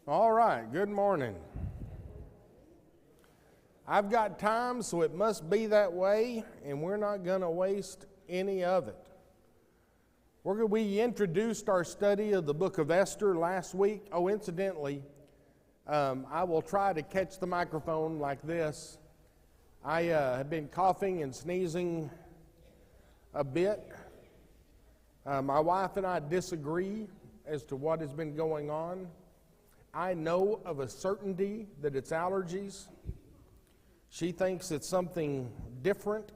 All right, good morning. I've got time, so it must be that way, and we're not going to waste any of it. We introduced our study of the book of Esther last week. Oh, incidentally, I will try to catch the microphone like this. I have been coughing and sneezing a bit. My wife and I disagree as to what has been going on. I know of a certainty that it's allergies. She thinks it's something different,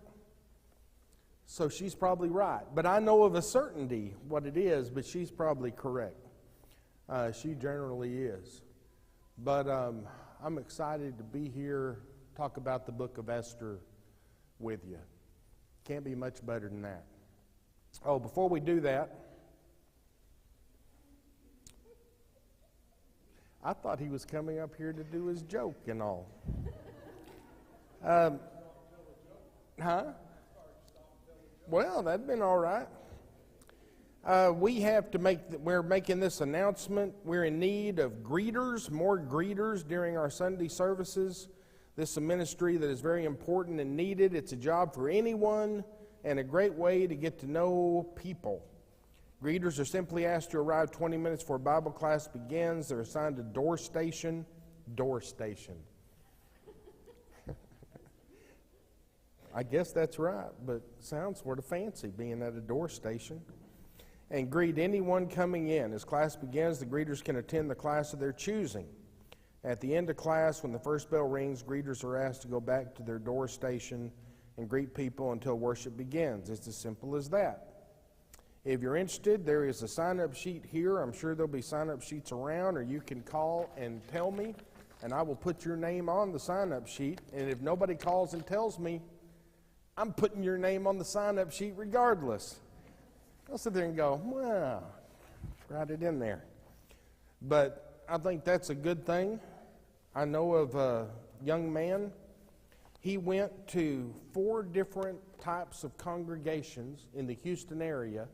so she's probably right. But I know of a certainty what it is, but she's probably correct. She generally is. But I'm excited to be here, talk about the book of Esther with you. Can't be much better than that. Oh, before we do that, I thought he was coming up here to do his joke and all. Well, that'd been all right. We're making this announcement. We're in need of greeters, more greeters during our Sunday services. This is a ministry that is very important and needed. It's a job for anyone and a great way to get to know people. Greeters are simply asked to arrive 20 minutes before Bible class begins. They're assigned a door station. I guess that's right, but sounds sort of fancy being at a door station. And greet anyone coming in. As class begins, the greeters can attend the class of their choosing. At the end of class, when the first bell rings, greeters are asked to go back to their door station and greet people until worship begins. It's as simple as that. If you're interested, there is a sign-up sheet here. I'm sure there'll be sign-up sheets around, or you can call and tell me, and I will put your name on the sign-up sheet. And if nobody calls and tells me, I'm putting your name on the sign-up sheet regardless. I'll sit there and go, well, write it in there. But I think that's a good thing. I know of a young man. He went to 4 different types of congregations in the Houston area,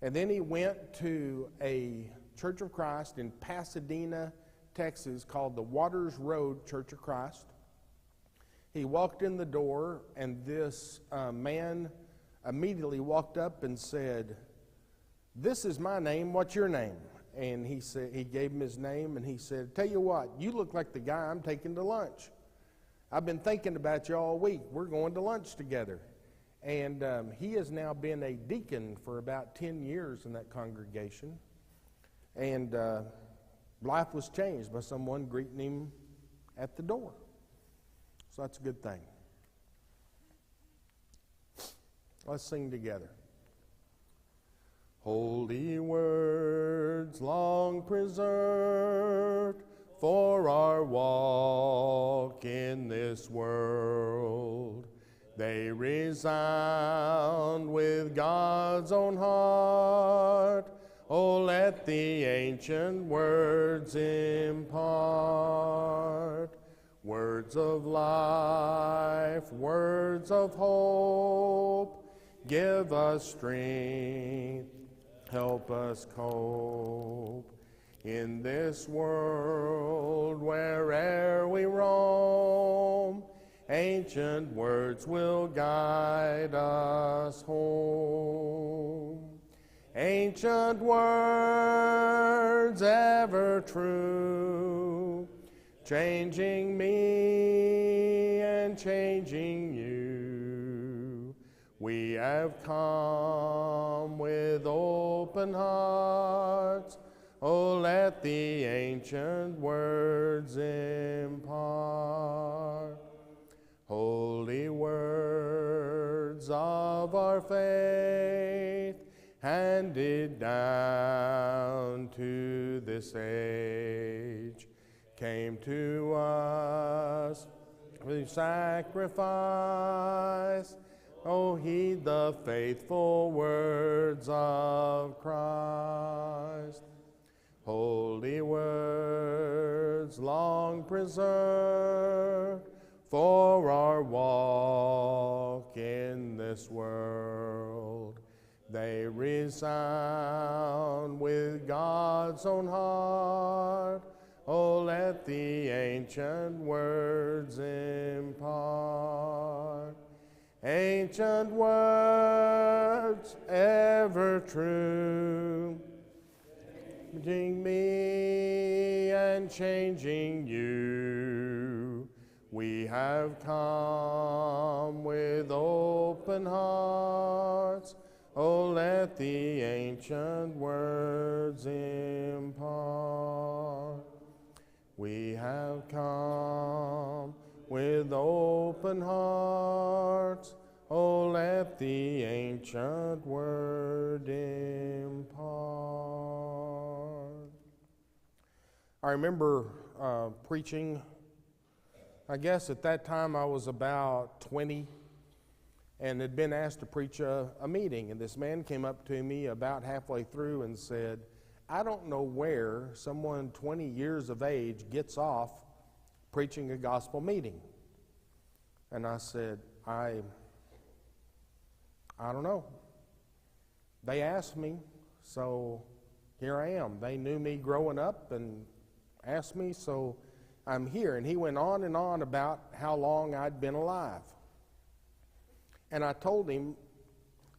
and then he went to a Church of Christ in Pasadena, Texas, called the Waters Road Church of Christ. He walked in the door, and this man immediately walked up and said, "This is my name, what's your name?" And he gave him his name, and he said, "Tell you what, you look like the guy I'm taking to lunch. I've been thinking about you all week. We're going to lunch together." And he has now been a deacon for about 10 years in that congregation. And life was changed by someone greeting him at the door. So that's a good thing. Let's sing together. Holy words long preserved for our walk in this world. They resound with God's own heart. Oh, let the ancient words impart. Words of life, words of hope. Give us strength, help us cope. In this world, where'er we roam, ancient words will guide us home. Ancient words ever true, changing me and changing you. We have come with open hearts. Oh, let the ancient words impart. Holy words of our faith, handed down to this age, came to us through sacrifice. Oh, heed the faithful words of Christ. Holy words long preserved for our walk in this world. They resound with God's own heart. Oh, the ancient words impart. Ancient words ever true, changing me and changing you. We have come with open hearts. Oh, let the ancient words impart. We have come with open hearts. Oh, let the ancient word impart. I remember preaching, I guess at that time I was about 20 and had been asked to preach a meeting. And this man came up to me about halfway through and said, I don't know where someone 20 years of age gets off preaching a gospel meeting. And I said, I don't know. They asked me, so here I am. They knew me growing up and asked me, so I'm here. And he went on and on about how long I'd been alive. And I told him,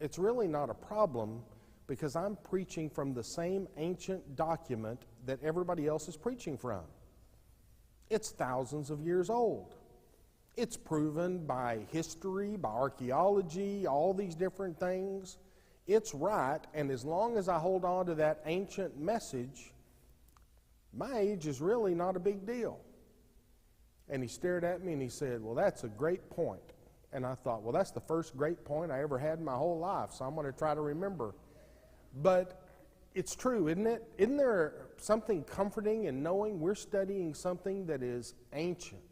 it's really not a problem because I'm preaching from the same ancient document that everybody else is preaching from. It's thousands of years old. It's proven by history, by archaeology, all these different things. It's right, and as long as I hold on to that ancient message, my age is really not a big deal. And he stared at me and he said, well, that's a great point. And I thought, well, that's the first great point I ever had in my whole life, so I'm going to try to remember. But it's true, isn't it? Isn't there something comforting in knowing we're studying something that is ancient,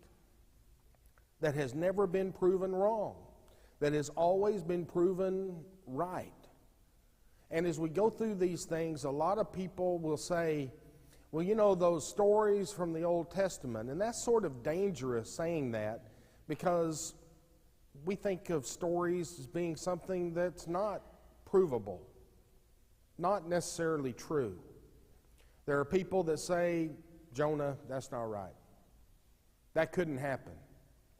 that has never been proven wrong, that has always been proven right? And as we go through these things, a lot of people will say, well, you know, those stories from the Old Testament, and that's sort of dangerous saying that because we think of stories as being something that's not provable, not necessarily true. There are people that say, Jonah, that's not right. That couldn't happen.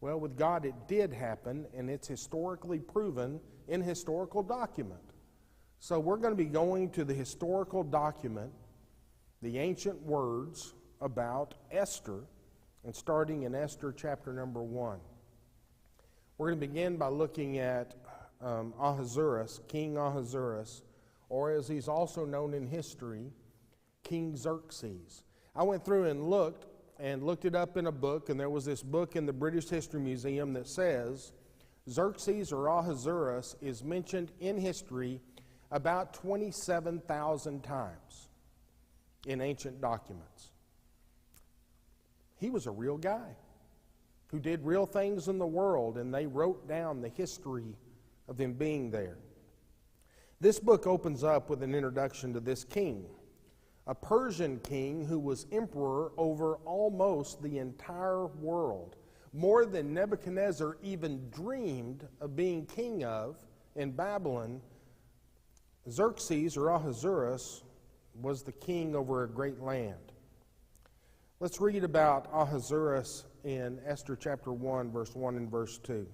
Well, with God it did happen, and it's historically proven in historical document. So we're going to be going to the historical document, the ancient words about Esther, and starting in Esther chapter number 1. We're going to begin by looking at Ahasuerus, King Ahasuerus, or as he's also known in history, King Xerxes. I went through and looked it up in a book, and there was this book in the British History Museum that says Xerxes or Ahasuerus is mentioned in history about 27,000 times in ancient documents. He was a real guy who did real things in the world, and they wrote down the history of him being there. This book opens up with an introduction to this king, a Persian king who was emperor over almost the entire world, more than Nebuchadnezzar even dreamed of being king of in Babylon. Xerxes or Ahasuerus was the king over a great land. Let's read about Ahasuerus in Esther chapter 1, verse 1 and verse 2.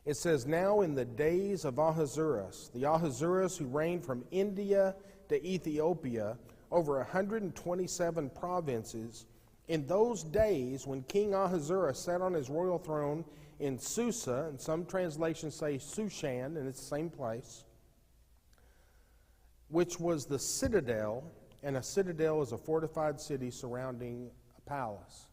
It says, now in the days of Ahasuerus, the Ahasuerus who reigned from India to Ethiopia over 127 provinces, in those days when King Ahasuerus sat on his royal throne in Susa, and some translations say Shushan, and it's the same place, which was the citadel, and a citadel is a fortified city surrounding a palace.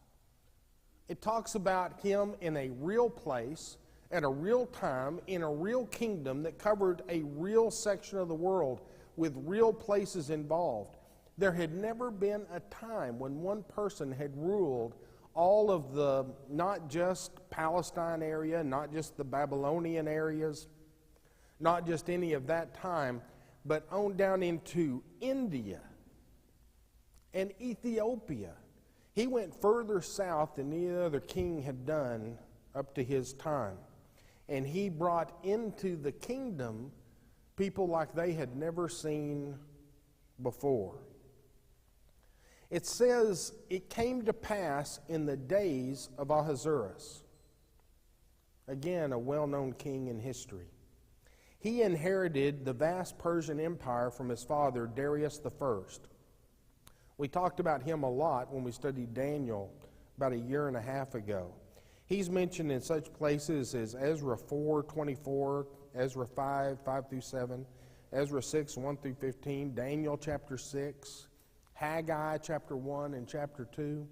It talks about him in a real place, at a real time, in a real kingdom that covered a real section of the world with real places involved. There had never been a time when one person had ruled all of the, not just Palestine area, not just the Babylonian areas, not just any of that time, but on down into India and Ethiopia. He went further south than any other king had done up to his time. And he brought into the kingdom people like they had never seen before. It says, it came to pass in the days of Ahasuerus. Again, a well-known king in history. He inherited the vast Persian Empire from his father, Darius the First. We talked about him a lot when we studied Daniel about a year and a half ago. He's mentioned in such places as Ezra 4:24, Ezra 5 through 7, Ezra 6, 1 through 15, Daniel chapter 6, Haggai chapter 1 and chapter 2.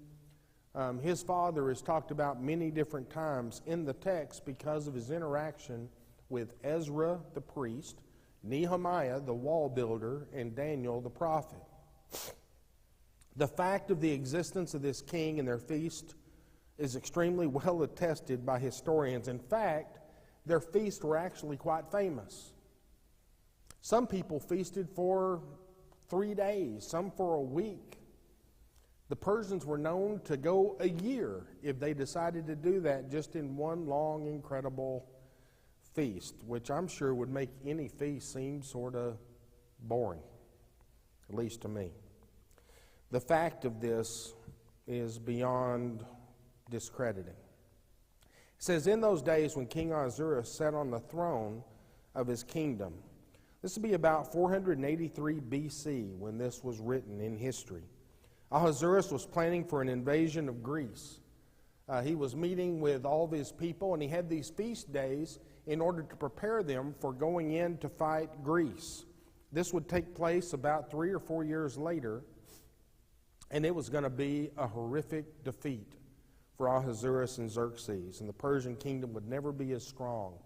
His father is talked about many different times in the text because of his interaction with Ezra the priest, Nehemiah the wall builder, and Daniel the prophet. The fact of the existence of this king and their feast is extremely well attested by historians. In fact, their feasts were actually quite famous. Some people feasted for 3 days, some for a week. The Persians were known to go a year if they decided to do that just in one long, incredible feast, which I'm sure would make any feast seem sort of boring, at least to me. The fact of this is beyond discrediting. It says, in those days when King Ahasuerus sat on the throne of his kingdom, this would be about 483 BC when this was written in history. Ahasuerus was planning for an invasion of Greece. He was meeting with all of his people, and he had these feast days in order to prepare them for going in to fight Greece. This would take place about 3 or 4 years later, and it was going to be a horrific defeat for Ahasuerus and Xerxes, and the Persian kingdom would never be as strong.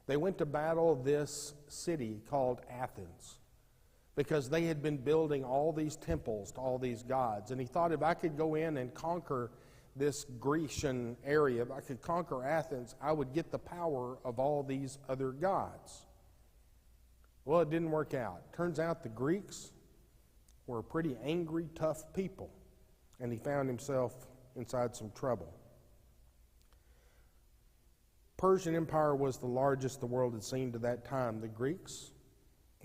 They went to battle this city called Athens because they had been building all these temples to all these gods. And he thought, if I could go in and conquer this Grecian area, if I could conquer Athens, I would get the power of all these other gods. Well, it didn't work out. Turns out the Greeks were a pretty angry, tough people, and he found himself inside some trouble. Persian Empire was the largest the world had seen to that time. The Greeks,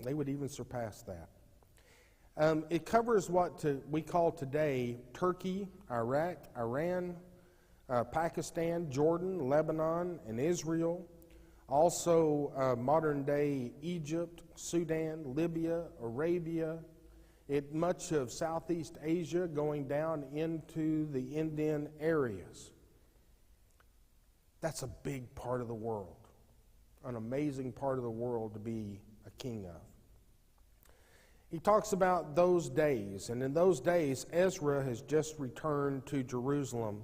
they would even surpass that. It covers what we call today Turkey, Iraq, Iran, Pakistan, Jordan, Lebanon, and Israel. Also modern-day Egypt, Sudan, Libya, Arabia, much of Southeast Asia going down into the Indian areas. That's a big part of the world, an amazing part of the world to be a king of. He talks about those days, and in those days, Ezra has just returned to Jerusalem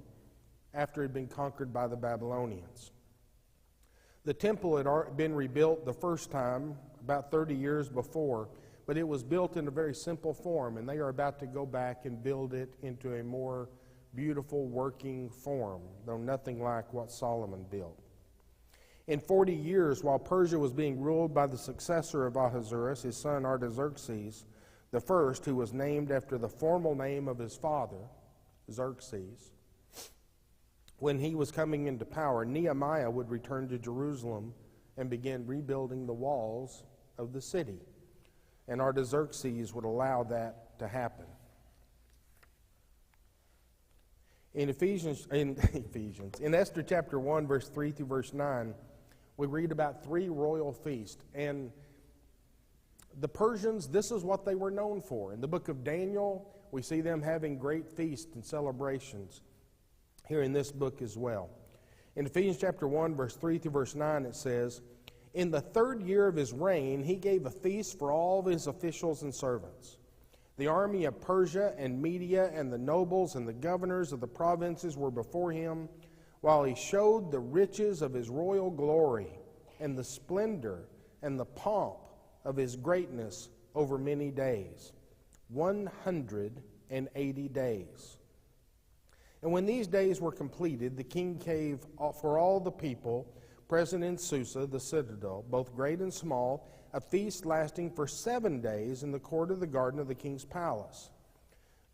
after it had been conquered by the Babylonians. The temple had been rebuilt the first time about 30 years before, but it was built in a very simple form, and they are about to go back and build it into a more beautiful working form, though nothing like what Solomon built. In 40 years, while Persia was being ruled by the successor of Ahasuerus, his son Artaxerxes the first, who was named after the formal name of his father, Xerxes, when he was coming into power, Nehemiah would return to Jerusalem and begin rebuilding the walls of the city. And Artaxerxes would allow that to happen. In Esther chapter 1, verse 3 through verse 9, we read about 3 royal feasts. And the Persians, this is what they were known for. In the book of Daniel, we see them having great feasts and celebrations here in this book as well. In Ephesians chapter 1, verse 3 through verse 9, it says, in the 3rd year of his reign, he gave a feast for all of his officials and servants. The army of Persia and Media and the nobles and the governors of the provinces were before him, while he showed the riches of his royal glory and the splendor and the pomp of his greatness over many days, 180 days. And when these days were completed, the king gave for all the people present in Susa, the citadel, both great and small, a feast lasting for 7 days in the court of the garden of the king's palace.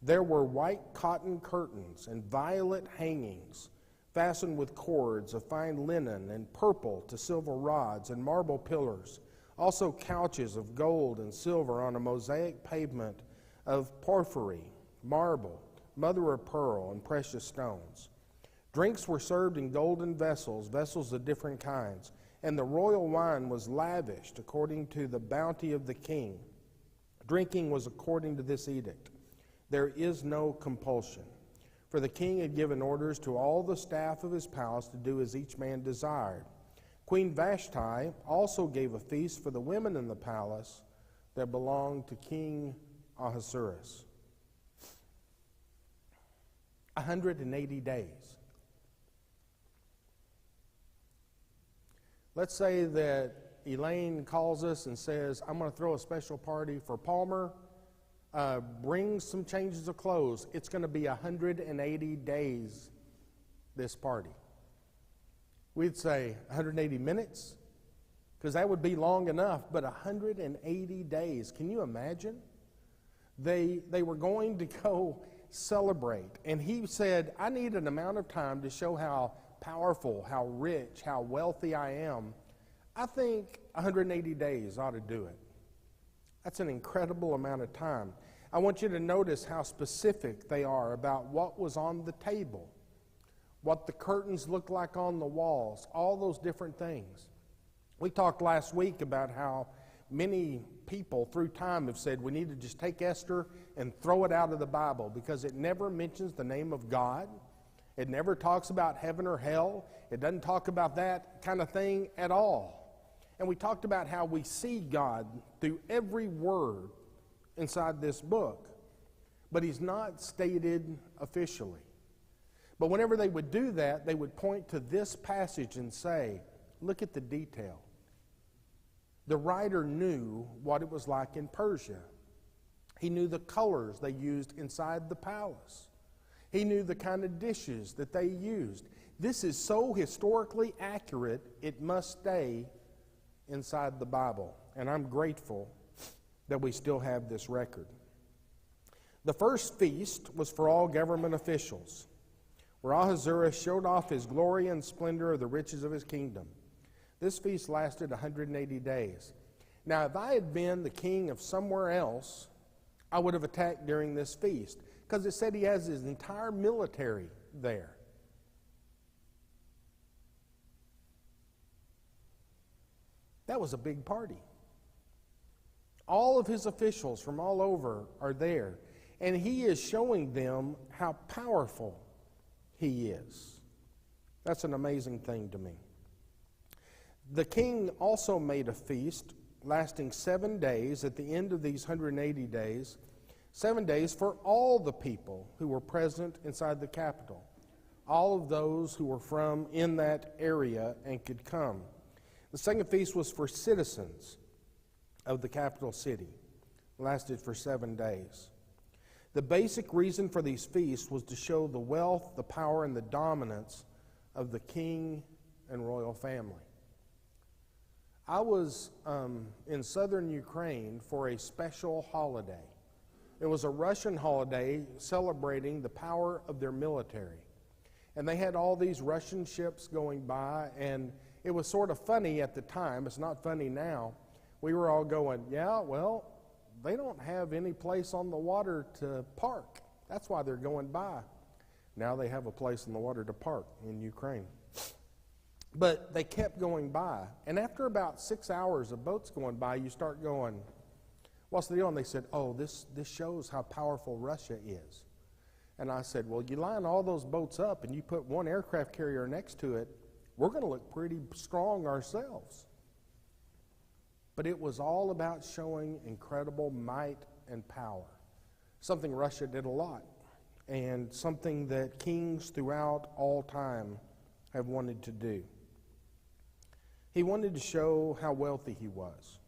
There were white cotton curtains and violet hangings, fastened with cords of fine linen and purple to silver rods and marble pillars, also couches of gold and silver on a mosaic pavement of porphyry, marble, mother of pearl and precious stones. Drinks were served in golden vessels, vessels of different kinds, and the royal wine was lavished according to the bounty of the king. Drinking was according to this edict. There is no compulsion. For the king had given orders to all the staff of his palace to do as each man desired. Queen Vashti also gave a feast for the women in the palace that belonged to King Ahasuerus. 180 days. Let's say that Elaine calls us and says, I'm going to throw a special party for Palmer. Bring some changes of clothes. It's going to be 180 days, this party. We'd say 180 minutes, because that would be long enough, but 180 days. Can you imagine? They were going to go celebrate. And he said, I need an amount of time to show how powerful, how rich, how wealthy I am. I think 180 days ought to do it. That's an incredible amount of time. I want you to notice how specific they are about what was on the table, what the curtains looked like on the walls, all those different things. We talked last week about how many people through time have said we need to just take Esther and throw it out of the Bible because it never mentions the name of God. It never talks about heaven or hell. It doesn't talk about that kind of thing at all. And we talked about how we see God through every word inside this book, but he's not stated officially. But whenever they would do that, they would point to this passage and say, look at the detail. The writer knew what it was like in Persia. He knew the colors they used inside the palace. He knew the kind of dishes that they used. This is so historically accurate, it must stay inside the Bible. And I'm grateful that we still have this record. The first feast was for all government officials, where Ahasuerus showed off his glory and splendor of the riches of his kingdom. This feast lasted 180 days. Now, if I had been the king of somewhere else, I would have attacked during this feast, because it said he has his entire military there. That was a big party. All of his officials from all over are there, and he is showing them how powerful he is. That's an amazing thing to me. The king also made a feast lasting 7 days at the end of these 180 days, 7 days for all the people who were present inside the capital, all of those who were from in that area and could come. The second feast was for citizens of the capital city. It lasted for 7 days. The basic reason for these feasts was to show the wealth, the power, and the dominance of the king and royal family. I was in southern Ukraine for a special holiday. It was a Russian holiday celebrating the power of their military. And they had all these Russian ships going by, and it was sort of funny at the time. It's not funny now. We were all going, yeah, well, they don't have any place on the water to park. That's why they're going by. Now they have a place on the water to park in Ukraine. But they kept going by. And after about 6 hours of boats going by, you start going, what's the deal? And they said, oh, this shows how powerful Russia is. And I said, well, you line all those boats up and you put one aircraft carrier next to it, we're going to look pretty strong ourselves. But it was all about showing incredible might and power, something Russia did a lot, and something that kings throughout all time have wanted to do. He wanted to show how wealthy he was,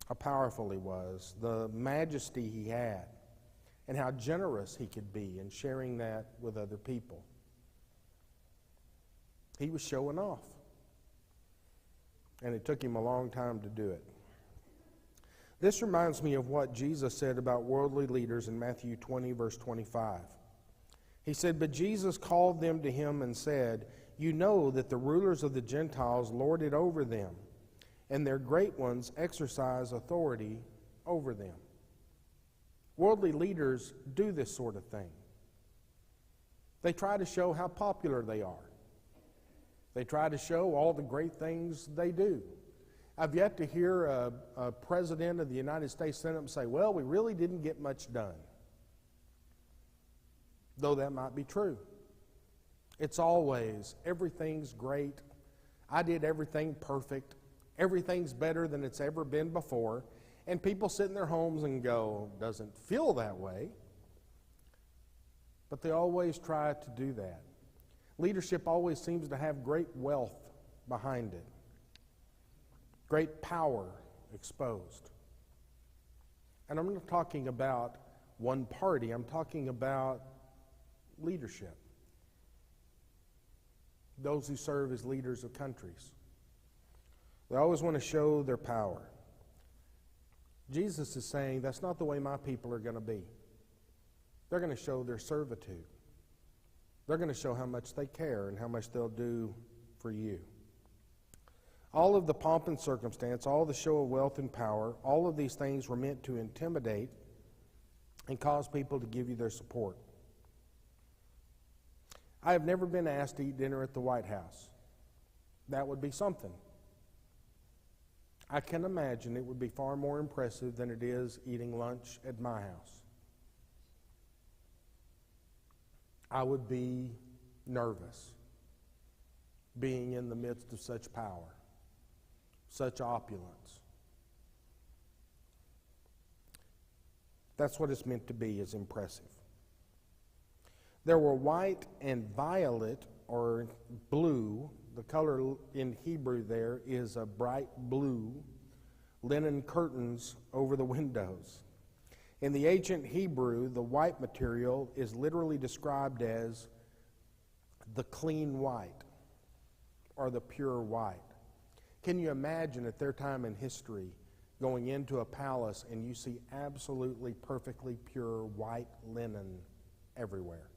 how powerful he was, the majesty he had, and how generous he could be in sharing that with other people. He was showing off. And it took him a long time to do it. This reminds me of what Jesus said about worldly leaders in Matthew 20, verse 25. He said, but Jesus called them to him and said, you know that the rulers of the Gentiles lord it over them, and their great ones exercise authority over them. Worldly leaders do this sort of thing. They try to show how popular they are. They try to show all the great things they do. I've yet to hear a president of the United States Senate say, well, we really didn't get much done. Though that might be true. It's always, everything's great. I did everything perfect. Everything's better than it's ever been before. And people sit in their homes and go, doesn't feel that way. But they always try to do that. Leadership always seems to have great wealth behind it. Great power exposed. And I'm not talking about one party. I'm talking about leadership. Those who serve as leaders of countries. They always want to show their power. Jesus is saying that's not the way my people are going to be. They're going to show their servitude. They're going to show how much they care and how much they'll do for you. All of the pomp and circumstance, all the show of wealth and power, all of these things were meant to intimidate and cause people to give you their support. I have never been asked to eat dinner at the White House. That would be something. I can imagine it would be far more impressive than it is eating lunch at my house. I would be nervous being in the midst of such power, such opulence. That's what it's meant to be, is impressive. There were white and violet, or blue, the color in Hebrew there is a bright blue, linen curtains over the windows. In the ancient Hebrew, the white material is literally described as the clean white, or the pure white. Can you imagine at their time in history going into a palace and you see absolutely perfectly pure white linen everywhere?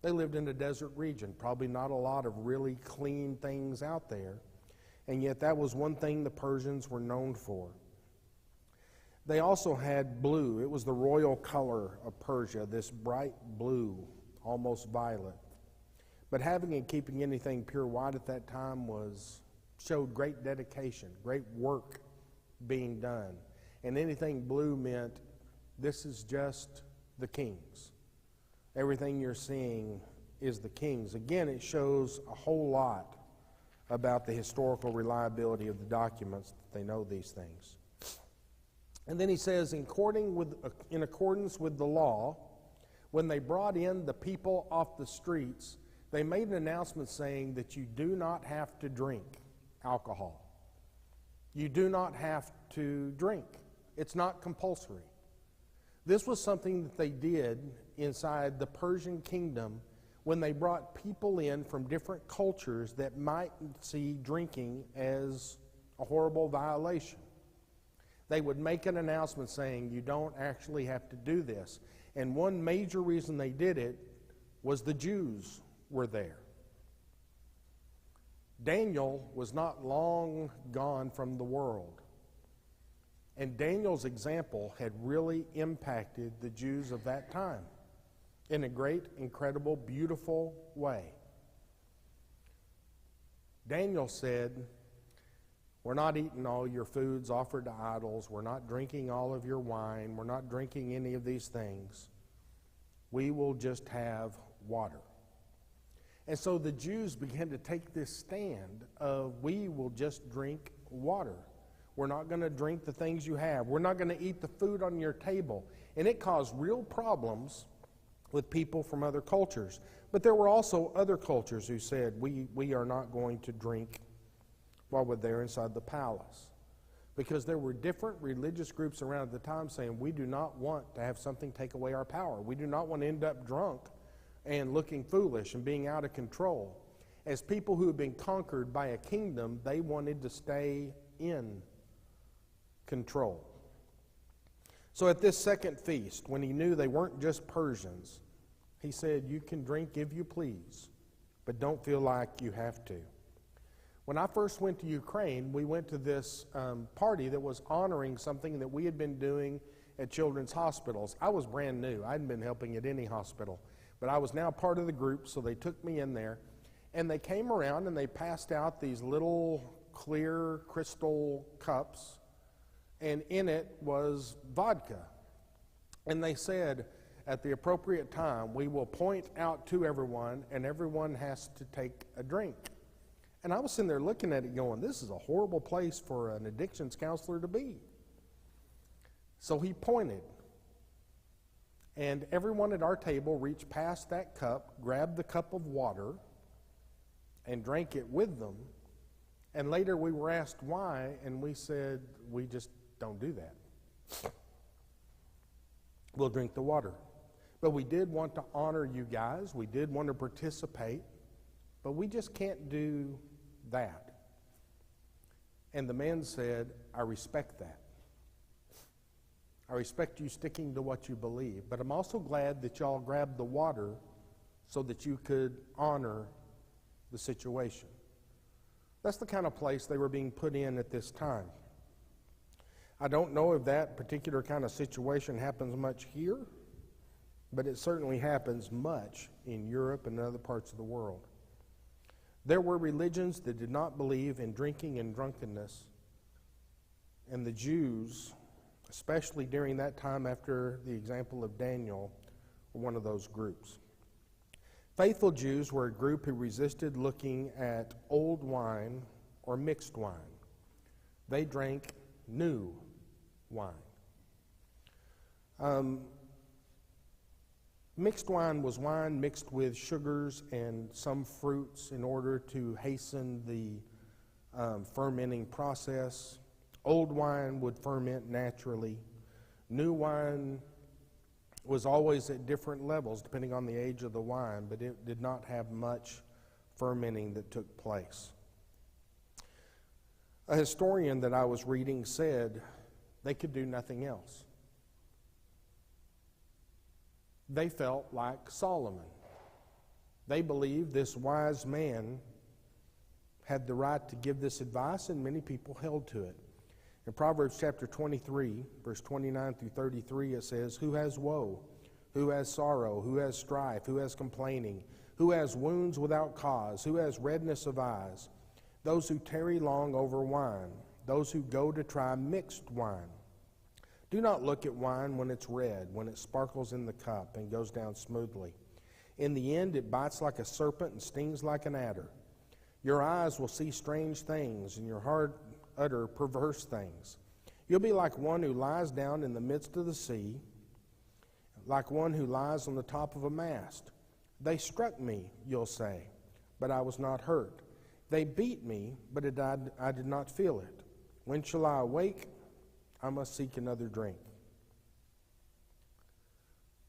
They lived in a desert region, probably not a lot of really clean things out there, and yet that was one thing the Persians were known for. They also had blue. It was the royal color of Persia, this bright blue, almost violet. But having and keeping anything pure white at that time showed great dedication, great work being done. And anything blue meant this is just the king's. Everything you're seeing is the king's. Again, it shows a whole lot about the historical reliability of the documents that they know these things. And then he says, in accordance with the law, when they brought in the people off the streets, they made an announcement saying that you do not have to drink alcohol. You do not have to drink. It's not compulsory. This was something that they did inside the Persian kingdom when they brought people in from different cultures that might see drinking as a horrible violation. They would make an announcement saying you don't actually have to do this. And one major reason they did it was the Jews were there. Daniel was not long gone from the world. And Daniel's example had really impacted the Jews of that time in a great, incredible, beautiful way. Daniel said, we're not eating all your foods offered to idols. We're not drinking all of your wine. We're not drinking any of these things. We will just have water. And so the Jews began to take this stand of we will just drink water. We're not going to drink the things you have. We're not going to eat the food on your table. And it caused real problems with people from other cultures. But there were also other cultures who said, we are not going to drink while we're there inside the palace. Because there were different religious groups around at the time saying, we do not want to have something take away our power. We do not want to end up drunk and looking foolish and being out of control. As people who have been conquered by a kingdom, they wanted to stay in control. So at this second feast, when he knew they weren't just Persians, he said, you can drink if you please, but don't feel like you have to. When I first went to Ukraine, we went to this party that was honoring something that we had been doing at children's hospitals. I was brand new. I hadn't been helping at any hospital. But I was now part of the group, so they took me in there. And they came around and they passed out these little clear crystal cups, and in it was vodka. And they said, at the appropriate time, we will point out to everyone, and everyone has to take a drink. And I was sitting there looking at it going, this is a horrible place for an addictions counselor to be. So he pointed. And everyone at our table reached past that cup, grabbed the cup of water, and drank it with them. And later we were asked why, and we said, we just don't do that. We'll drink the water. But we did want to honor you guys. We did want to participate. But we just can't do that. And the man said, I respect that. I respect you sticking to what you believe. But I'm also glad that y'all grabbed the water so that you could honor the situation. That's the kind of place they were being put in at this time. I don't know if that particular kind of situation happens much here, but it certainly happens much in Europe and other parts of the world. There were religions that did not believe in drinking and drunkenness, and the Jews, especially during that time after the example of Daniel, were one of those groups. Faithful Jews were a group who resisted looking at old wine or mixed wine. They drank new wine. Mixed wine was wine mixed with sugars and some fruits in order to hasten the fermenting process. Old wine would ferment naturally. New wine was always at different levels depending on the age of the wine, but it did not have much fermenting that took place. A historian that I was reading said they could do nothing else. They felt like Solomon. They believed this wise man had the right to give this advice, and many people held to it. In Proverbs chapter 23, verse 29 through 33, it says, who has woe? Who has sorrow? Who has strife? Who has complaining? Who has wounds without cause? Who has redness of eyes? Those who tarry long over wine, those who go to try mixed wine. Do not look at wine when it's red, when it sparkles in the cup and goes down smoothly. In the end, it bites like a serpent and stings like an adder. Your eyes will see strange things, and your heart utter perverse things. You'll be like one who lies down in the midst of the sea, like one who lies on the top of a mast. They struck me, you'll say, but I was not hurt. They beat me, but I did not feel it. When shall I awake? I must seek another drink.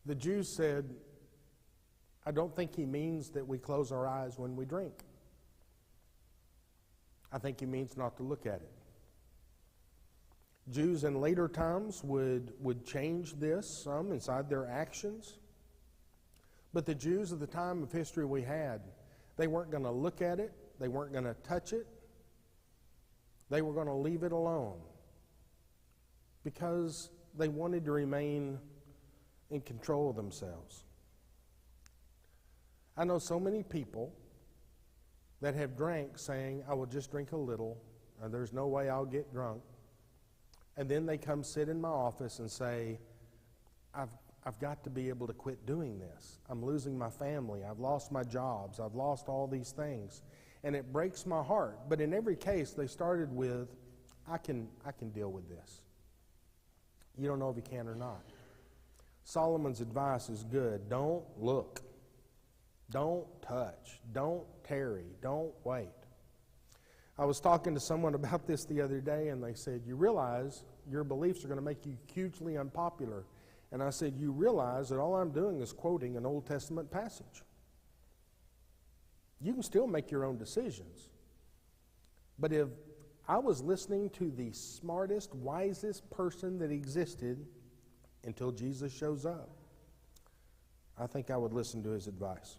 The Jews said, I don't think he means that we close our eyes when we drink. I think he means not to look at it. Jews in later times would change this some inside their actions. But the Jews of the time of history we had, they weren't going to look at it. They weren't going to touch it. They were going to leave it alone because they wanted to remain in control of themselves. I know so many people that have drank saying, I will just drink a little, and there's no way I'll get drunk. And then they come sit in my office and say, I've got to be able to quit doing this. I'm losing my family. I've lost my jobs. I've lost all these things. And it breaks my heart. But in every case, they started with, I can deal with this. You don't know if you can or not. Solomon's advice is good. Don't look. Don't touch. Don't tarry. Don't wait. I was talking to someone about this the other day, and they said, you realize your beliefs are going to make you hugely unpopular. And I said, you realize that all I'm doing is quoting an Old Testament passage. You can still make your own decisions. But if I was listening to the smartest, wisest person that existed until Jesus shows up, I think I would listen to his advice.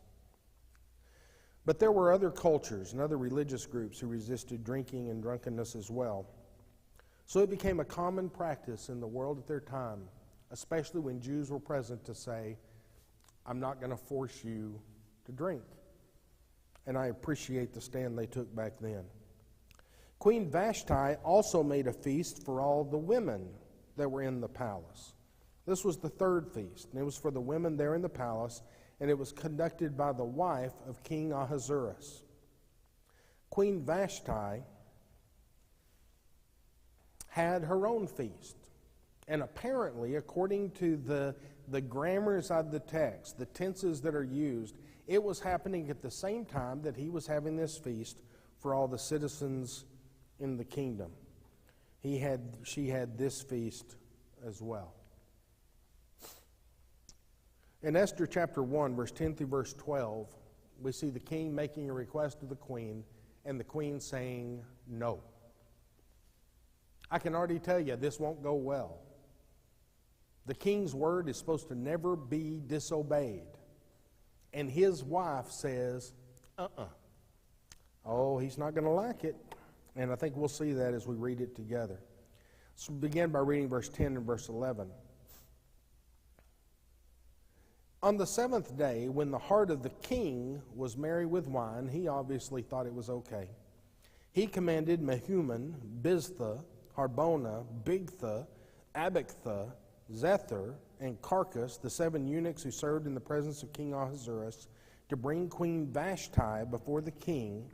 But there were other cultures and other religious groups who resisted drinking and drunkenness as well. So it became a common practice in the world at their time, especially when Jews were present, to say, I'm not going to force you to drink. And I appreciate the stand they took back then. Queen Vashti also made a feast for all the women that were in the palace. This was the third feast, and it was for the women there in the palace, and it was conducted by the wife of King Ahasuerus. Queen Vashti had her own feast. And apparently, according to the grammars of the text, the tenses that are used, it was happening at the same time that he was having this feast for all the citizens in the kingdom. She had this feast as well. In Esther chapter 1, verse 10 through verse 12, we see the king making a request of the queen, and the queen saying no. I can already tell you this won't go well. The king's word is supposed to never be disobeyed. And his wife says, Oh, he's not going to like it. And I think we'll see that as we read it together. So we begin by reading verse 10 and verse 11. On the seventh day, when the heart of the king was merry with wine, he obviously thought it was okay. He commanded Mehuman, Biztha, Harbona, Bigtha, Abagtha, Zethar, and Carcass, the 7 eunuchs who served in the presence of King Ahasuerus, to bring Queen Vashti before the king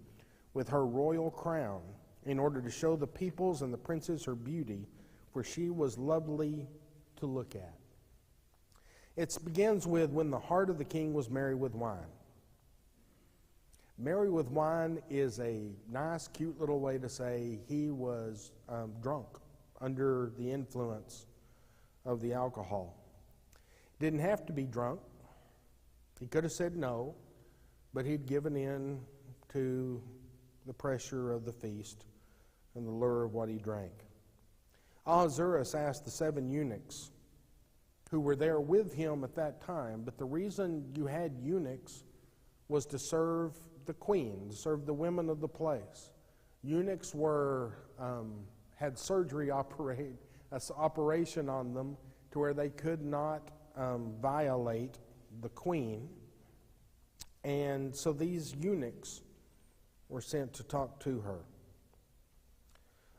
with her royal crown, in order to show the peoples and the princes her beauty, for she was lovely to look at. It begins with, when the heart of the king was merry with wine. Merry with wine is a nice, cute little way to say he was drunk, under the influence of the alcohol. Didn't have to be drunk. He could have said no, but he'd given in to the pressure of the feast and the lure of what he drank. Ahasuerus asked the 7 eunuchs who were there with him at that time, but the reason you had eunuchs was to serve the queen, to serve the women of the place. Eunuchs had surgery operation on them to where they could not violate the queen. And so these eunuchs were sent to talk to her.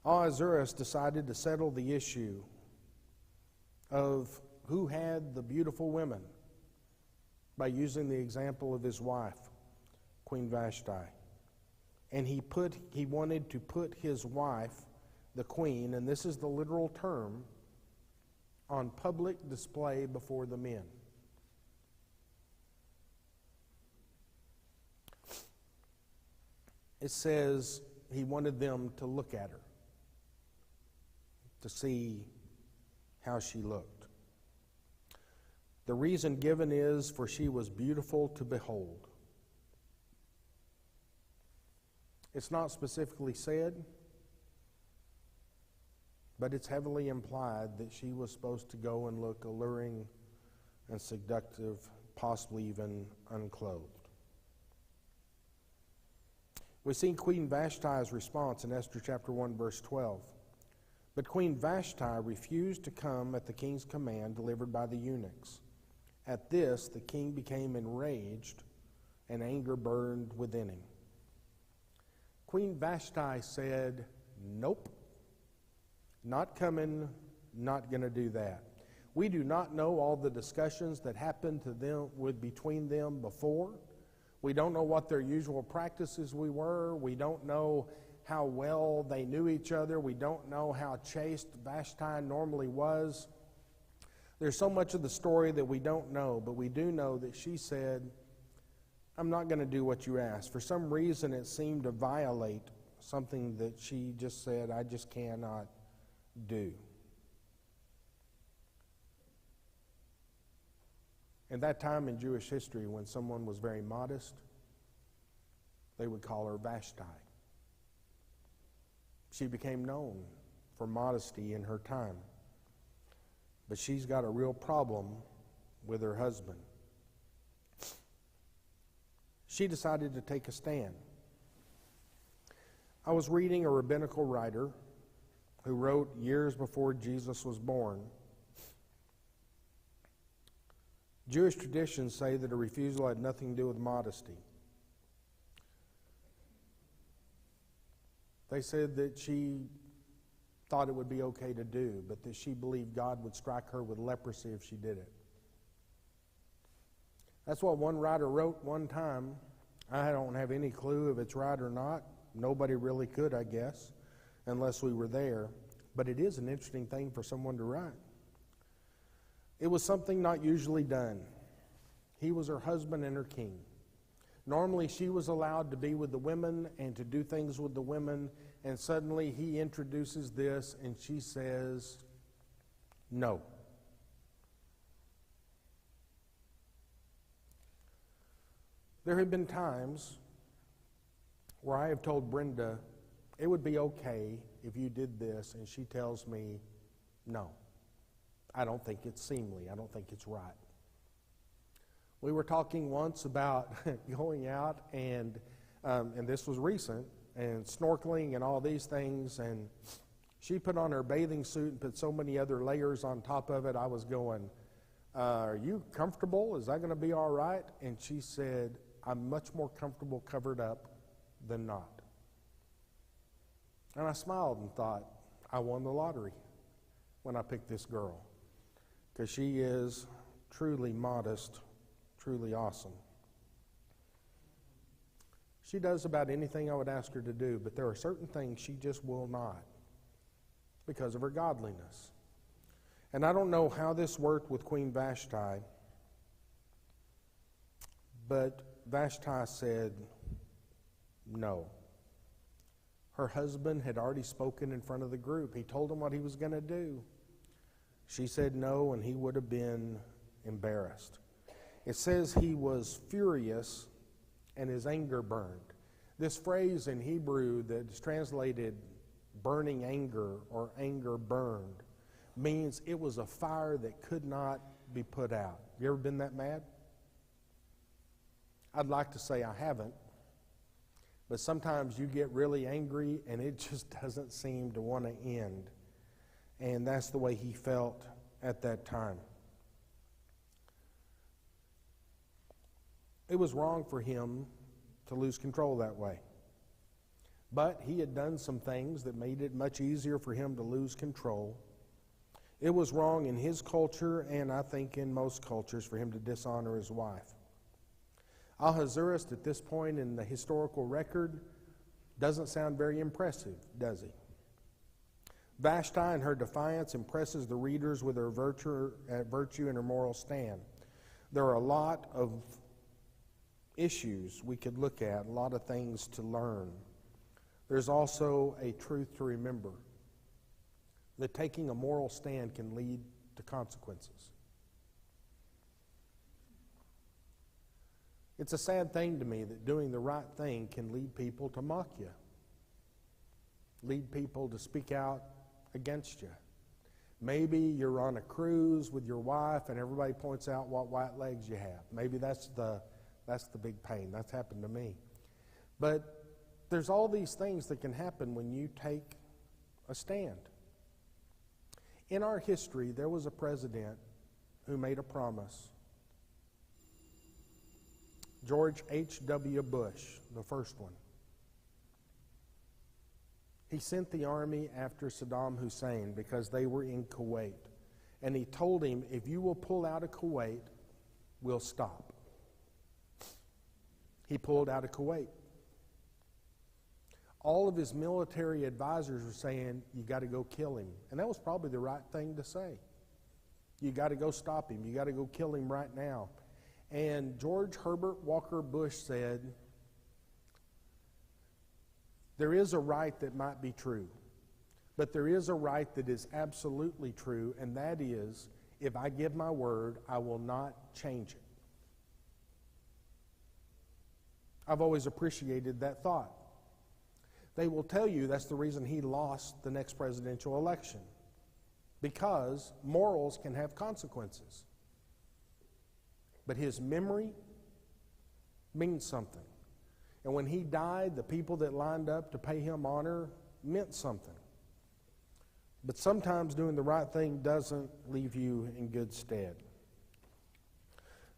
Ahasuerus decided to settle the issue of who had the beautiful women by using the example of his wife, Queen Vashti. And he wanted to put his wife, the queen, and this is the literal term, on public display before the men. It says he wanted them to look at her, to see how she looked. The reason given is, for she was beautiful to behold. It's not specifically said, but it's heavily implied that she was supposed to go and look alluring and seductive, possibly even unclothed. We see Queen Vashti's response in Esther chapter 1, verse 12. But Queen Vashti refused to come at the king's command delivered by the eunuchs. At this, the king became enraged, and anger burned within him. Queen Vashti said, nope, not coming, not going to do that. We do not know all the discussions that happened to them between them before. We don't know what their usual practices were. We don't know how well they knew each other. We don't know how chaste Vashti normally was. There's so much of the story that we don't know, but we do know that she said, I'm not going to do what you asked. For some reason, it seemed to violate something that she just said, I just cannot do. In that time in Jewish history, when someone was very modest, they would call her Vashti. She became known for modesty in her time. But she's got a real problem with her husband. She decided to take a stand. I was reading a rabbinical writer who wrote years before Jesus was born. Jewish traditions say that a refusal had nothing to do with modesty. They said that she thought it would be okay to do, but that she believed God would strike her with leprosy if she did it. That's what one writer wrote one time. I don't have any clue if it's right or not. Nobody really could, I guess, unless we were there. But it is an interesting thing for someone to write. It was something not usually done. He was her husband and her king. Normally she was allowed to be with the women and to do things with the women, and suddenly he introduces this and she says, no. There have been times where I have told Brenda, it would be okay if you did this, and she tells me, no, I don't think it's seemly. I don't think it's right. We were talking once about going out, and this was recent, and snorkeling and all these things, and she put on her bathing suit and put so many other layers on top of it. I was going, are you comfortable? Is that going to be all right? And she said, I'm much more comfortable covered up than not. And I smiled and thought, I won the lottery when I picked this girl, because she is truly modest, truly awesome. She does about anything I would ask her to do, but there are certain things she just will not because of her godliness. And I don't know how this worked with Queen Vashti, but Vashti said no. Her husband had already spoken in front of the group. He told him what he was going to do. She said no, and he would have been embarrassed. It says he was furious and his anger burned. This phrase in Hebrew that is translated burning anger or anger burned means it was a fire that could not be put out. Have you ever been that mad? I'd like to say I haven't. But sometimes you get really angry and it just doesn't seem to want to end. And that's the way he felt at that time. It was wrong for him to lose control that way. But he had done some things that made it much easier for him to lose control. It was wrong in his culture, and I think in most cultures, for him to dishonor his wife. Ahasuerus, at this point in the historical record, doesn't sound very impressive, does he? Vashti, in her defiance, impresses the readers with her virtue and her moral stand. There are a lot of issues we could look at, a lot of things to learn. There's also a truth to remember, that taking a moral stand can lead to consequences. It's a sad thing to me that doing the right thing can lead people to mock you, lead people to speak out against you. Maybe you're on a cruise with your wife and everybody points out what white legs you have. Maybe that's the big pain. That's happened to me. But there's all these things that can happen when you take a stand. In our history, there was a president who made a promise. George H.W. Bush, the first one. He sent the army after Saddam Hussein because they were in Kuwait. And he told him, if you will pull out of Kuwait, we'll stop. He pulled out of Kuwait. All of his military advisors were saying, you got to go kill him. And that was probably the right thing to say. You got to go stop him. You got to go kill him right now. And George Herbert Walker Bush said, there is a right that might be true, but there is a right that is absolutely true, and that is, if I give my word, I will not change it. I've always appreciated that thought. They will tell you that's the reason he lost the next presidential election, because morals can have consequences. But his memory means something. And when he died, the people that lined up to pay him honor meant something. But sometimes doing the right thing doesn't leave you in good stead.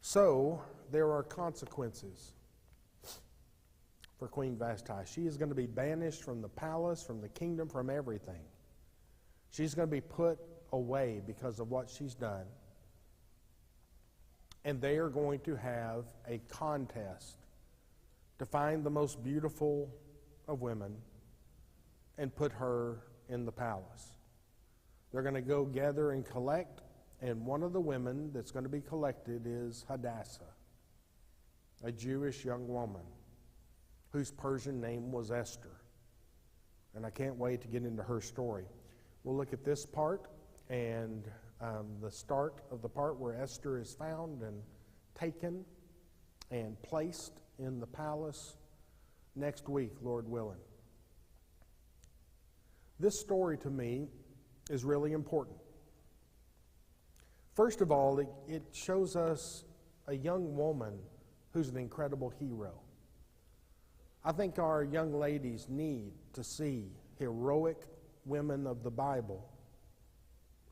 So there are consequences for Queen Vashti. She is going to be banished from the palace, from the kingdom, from everything. She's going to be put away because of what she's done. And they are going to have a contest to find the most beautiful of women and put her in the palace. They're going to go gather and collect, and one of the women that's going to be collected is Hadassah, a Jewish young woman whose Persian name was Esther. And I can't wait to get into her story. We'll look at this part and the start of the part where Esther is found and taken and placed in the palace next week, Lord willing. This story to me is really important. First of all, it shows us a young woman who's an incredible hero. I think our young ladies need to see heroic women of the Bible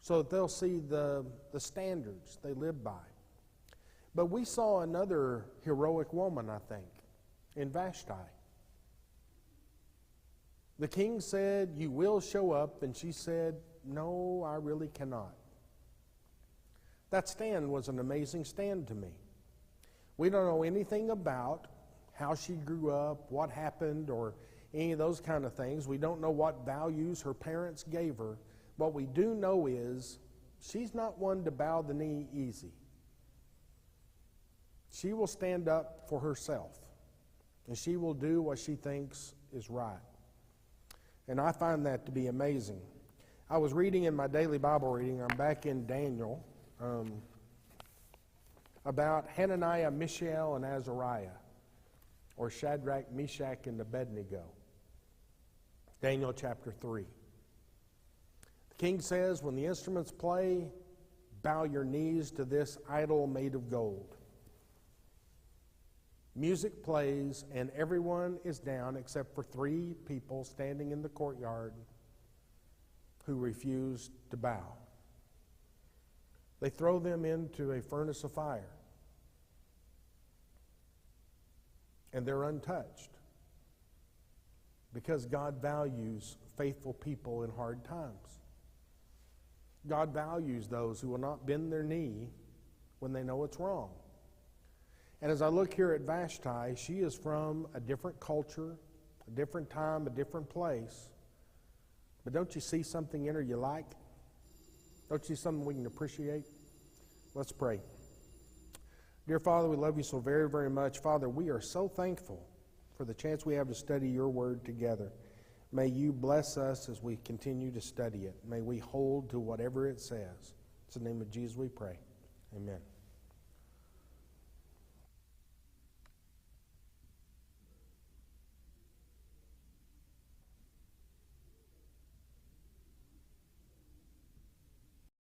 so that they'll see the standards they live by. But we saw another heroic woman, I think, in Vashti. The king said, "You will show up," and she said, "No, I really cannot." That stand was an amazing stand to me. We don't know anything about how she grew up, what happened, or any of those kind of things. We don't know what values her parents gave her. What we do know is she's not one to bow the knee easy. She will stand up for herself, and she will do what she thinks is right. And I find that to be amazing. I was reading in my daily Bible reading, I'm back in Daniel, about Hananiah, Mishael, and Azariah, or Shadrach, Meshach, and Abednego. Daniel chapter 3. The king says, when the instruments play, bow your knees to this idol made of gold. Music plays, and everyone is down except for 3 people standing in the courtyard who refuse to bow. They throw them into a furnace of fire, and they're untouched because God values faithful people in hard times. God values those who will not bend their knee when they know it's wrong. And as I look here at Vashti, she is from a different culture, a different time, a different place. But don't you see something in her you like? Don't you see something we can appreciate? Let's pray. Dear Father, we love you so very, very much. Father, we are so thankful for the chance we have to study your word together. May you bless us as we continue to study it. May we hold to whatever it says. It's in the name of Jesus we pray. Amen.